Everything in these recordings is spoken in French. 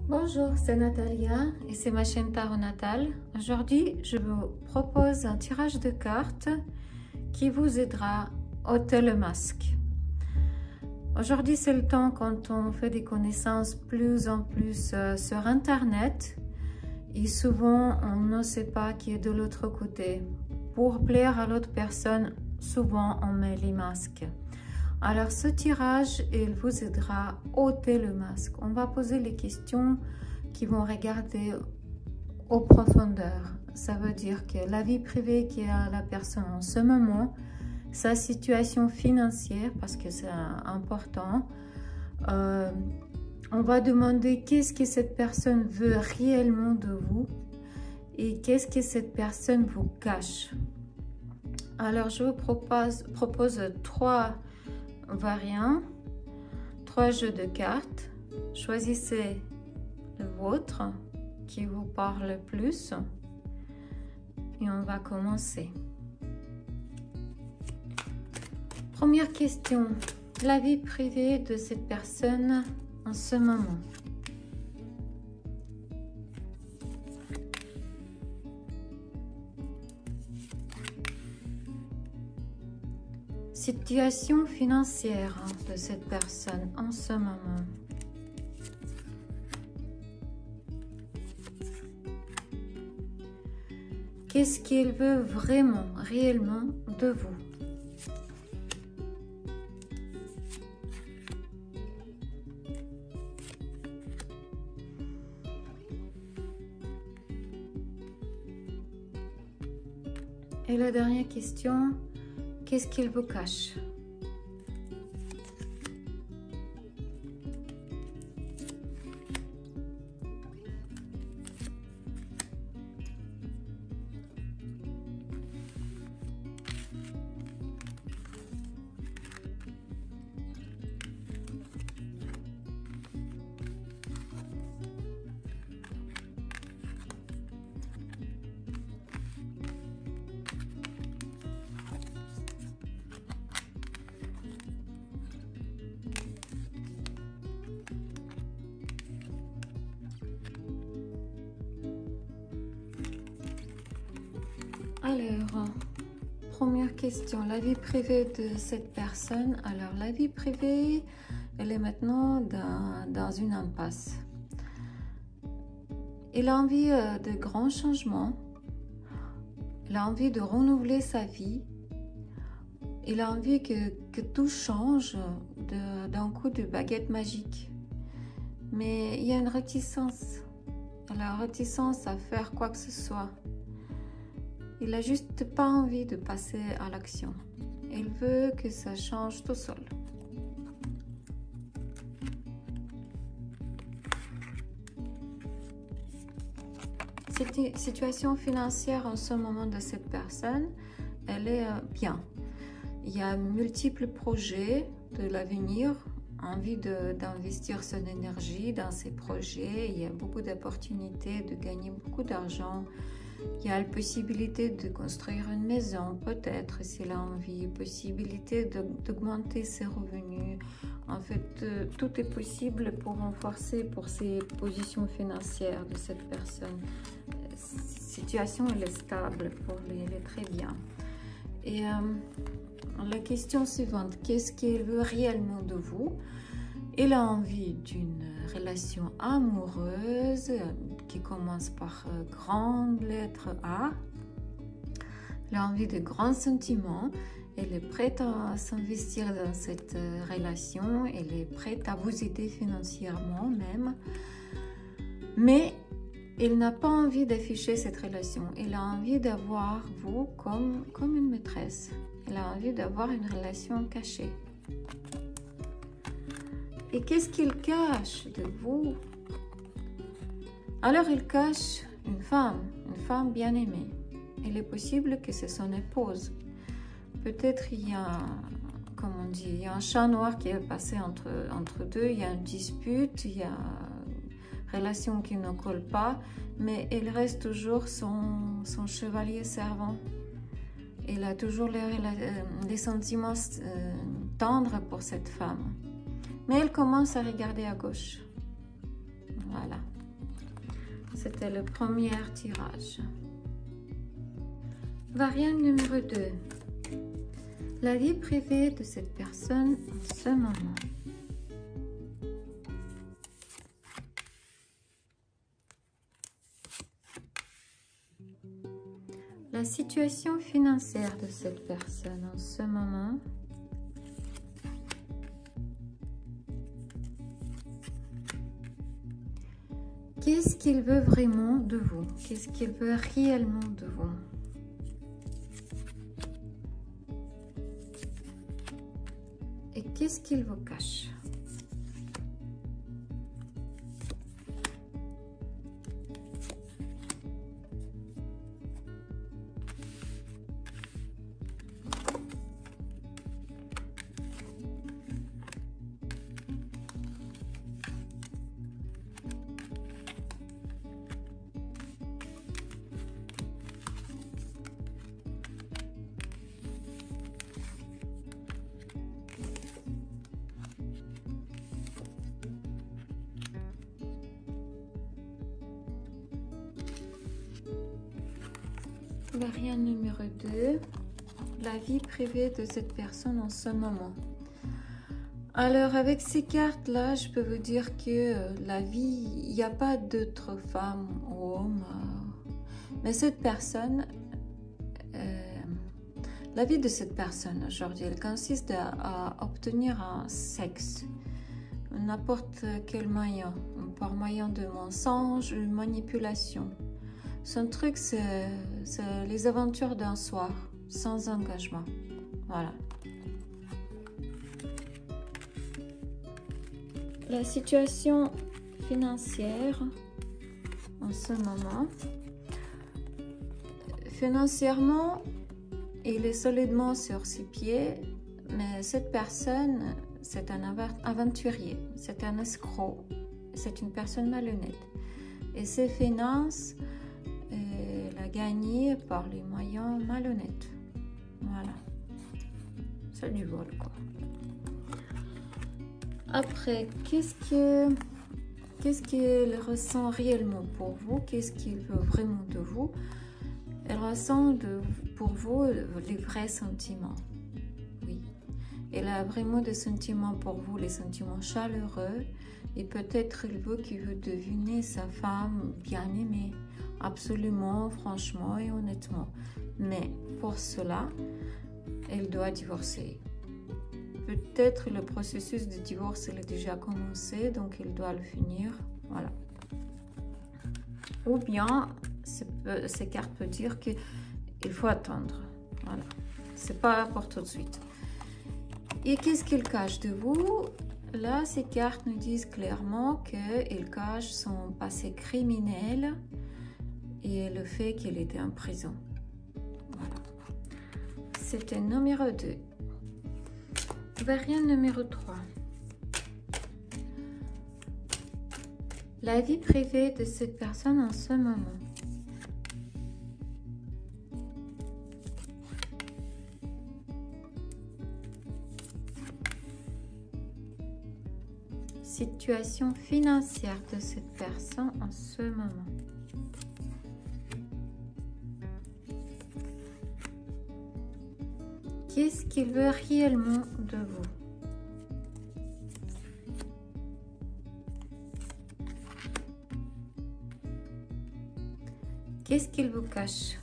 Bonjour, c'est Natalia et c'est ma chaîne Tarot Natal. Aujourd'hui, je vous propose un tirage de cartes qui vous aidera à ôter le masque. Aujourd'hui, c'est le temps quand on fait des connaissances plus en plus sur Internet et souvent on ne sait pas qui est de l'autre côté. Pour plaire à l'autre personne, souvent on met les masques. Alors ce tirage, il vous aidera à ôter le masque. On va poser les questions qui vont regarder aux profondeurs. Ça veut dire que la vie privée qui a la personne en ce moment, sa situation financière, parce que c'est important. On va demander qu'est-ce que cette personne veut réellement de vous et qu'est-ce que cette personne vous cache. Alors je vous propose trois variants, 3 jeux de cartes. Choisissez le vôtre qui vous parle le plus et on va commencer. Première question, la vie privée de cette personne en ce moment. Situation financière de cette personne en ce moment. Qu'est-ce qu'il veut vraiment, réellement de vous? Et la dernière question, qu'est-ce qu'il vous cache? Alors, première question, la vie privée de cette personne. Alors, la vie privée, elle est maintenant dans une impasse. Il a envie de grands changements. Il a envie de renouveler sa vie. Il a envie que tout change d'un coup de baguette magique. Mais il y a une réticence. La réticence à faire quoi que ce soit. Il n'a juste pas envie de passer à l'action. Il veut que ça change tout seul. Cette situation financière en ce moment de cette personne, elle est bien. Il y a multiples projets de l'avenir, envie d'investir son énergie dans ces projets. Il y a beaucoup d'opportunités de gagner beaucoup d'argent. Il y a la possibilité de construire une maison, peut-être, s'il a envie, possibilité d'augmenter ses revenus. En fait, tout est possible pour renforcer pour ces positions financières de cette personne. Situation, elle est stable pour lui, elle est très bien. Et la question suivante, qu'est-ce qu'il veut réellement de vous? Il a envie d'une relation amoureuse qui commence par grande lettre A. Il a envie de grands sentiments. Il est prêt à s'investir dans cette relation. Il est prêt à vous aider financièrement même. Mais il n'a pas envie d'afficher cette relation. Il a envie d'avoir vous comme une maîtresse. Il a envie d'avoir une relation cachée. Et qu'est-ce qu'il cache de vous? Alors il cache une femme bien aimée. Il est possible que c'est son épouse. Peut-être il y a, comme on dit, il y a un chat noir qui est passé entre deux, il y a une dispute, il y a une relation qui ne colle pas, mais il reste toujours son chevalier servant. Il a toujours les sentiments tendres pour cette femme. Mais elle commence à regarder à gauche. Voilà. C'était le premier tirage. Variante numéro 2. La vie privée de cette personne en ce moment. La situation financière de cette personne en ce moment. Qu'est-ce qu'il veut vraiment de vous? Qu'est-ce qu'il veut réellement de vous? Et qu'est-ce qu'il vous cache? Variante numéro 2, la vie privée de cette personne en ce moment. Alors avec ces cartes là, je peux vous dire que la vie, il n'y a pas d'autres femmes ou hommes, mais cette personne, la vie de cette personne aujourd'hui, elle consiste à obtenir un sexe, n'importe quel moyen, par moyen de mensonge, de manipulation. Son truc, c'est les aventures d'un soir, sans engagement. Voilà. La situation financière en ce moment. Financièrement, il est solidement sur ses pieds, mais cette personne, c'est un aventurier, c'est un escroc, c'est une personne malhonnête. Et ses finances, gagné par les moyens malhonnêtes. Voilà. C'est du vol, quoi. Après, qu'est-ce qu'il ressent réellement pour vous? Qu'est-ce qu'il veut vraiment de vous? Elle ressent pour vous les vrais sentiments. Oui. Elle a vraiment des sentiments pour vous, les sentiments chaleureux. Et peut-être il veut qu'il veut deviner sa femme bien aimée. Absolument, franchement et honnêtement. Mais pour cela, elle doit divorcer. Peut-être le processus de divorce il a déjà commencé, donc il doit le finir. Voilà. Ou bien, ces cartes peuvent dire qu'il faut attendre. Voilà. C'est pas pour tout de suite. Et qu'est-ce qu'il cache de vous? Là, ces cartes nous disent clairement qu'il cache son passé criminel et le fait qu'il était en prison. Voilà. C'était numéro 2. Variante numéro 3. La vie privée de cette personne en ce moment. Situation financière de cette personne en ce moment. Qu'est-ce qu'il veut réellement de vous? Qu'est-ce qu'il vous cache?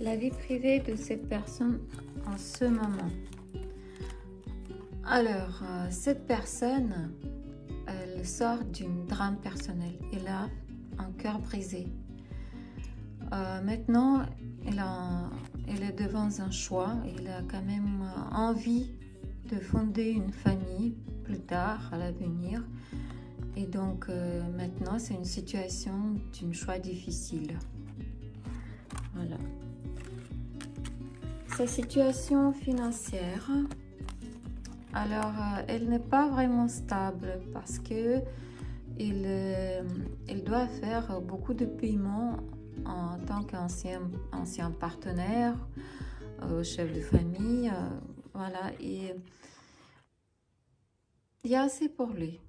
La vie privée de cette personne en ce moment. Alors, cette personne, elle sort d'une drame personnelle. Elle a un cœur brisé. Maintenant, elle est devant un choix. Elle a quand même envie de fonder une famille plus tard, à l'avenir. Et donc maintenant, c'est une situation d'un choix difficile. Voilà. Sa situation financière, alors elle n'est pas vraiment stable parce que il doit faire beaucoup de paiements en tant qu'ancien partenaire, chef de famille, voilà, et il y a assez pour lui.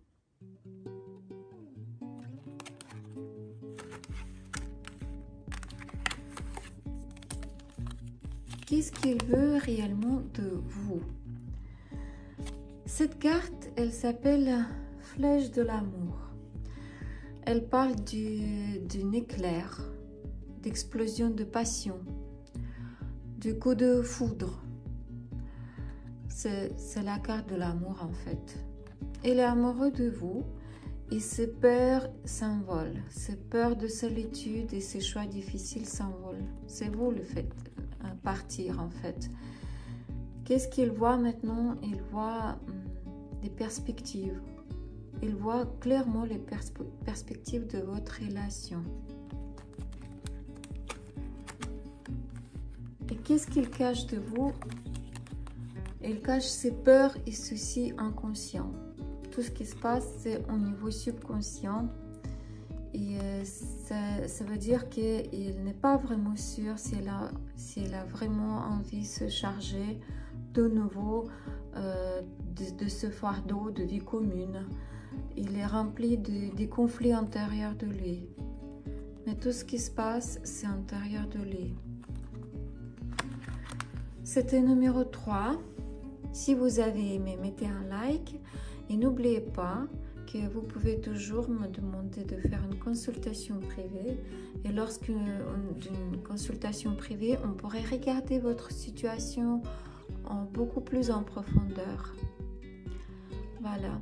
Qu'est-ce qu'il veut réellement de vous? Cette carte, elle s'appelle Flèche de l'amour. Elle parle d'un éclair, d'explosion de passion, du coup de foudre. C'est la carte de l'amour en fait. Il est amoureux de vous et ses peurs s'envolent. Ses peurs de solitude et ses choix difficiles s'envolent. C'est vous le faites partir en fait. Qu'est-ce qu'il voit maintenant? Il voit des perspectives. Il voit clairement les perspectives de votre relation. Et qu'est-ce qu'il cache de vous? Il cache ses peurs et soucis inconscients. Tout ce qui se passe, c'est au niveau subconscient. Et ça veut dire qu'il n'est pas vraiment sûr s'il a vraiment envie de se charger de nouveau de ce fardeau de vie commune. Il est rempli des conflits intérieurs de lui. Mais tout ce qui se passe, c'est intérieur de lui. C'était numéro 3. Si vous avez aimé, mettez un like. Et n'oubliez pas que vous pouvez toujours me demander de faire une consultation privée. Et lorsqu'une consultation privée, on pourrait regarder votre situation beaucoup plus en profondeur. Voilà.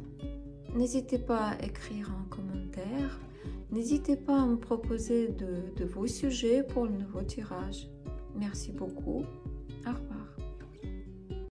N'hésitez pas à écrire un commentaire. N'hésitez pas à me proposer de vos sujets pour le nouveau tirage. Merci beaucoup. Au revoir.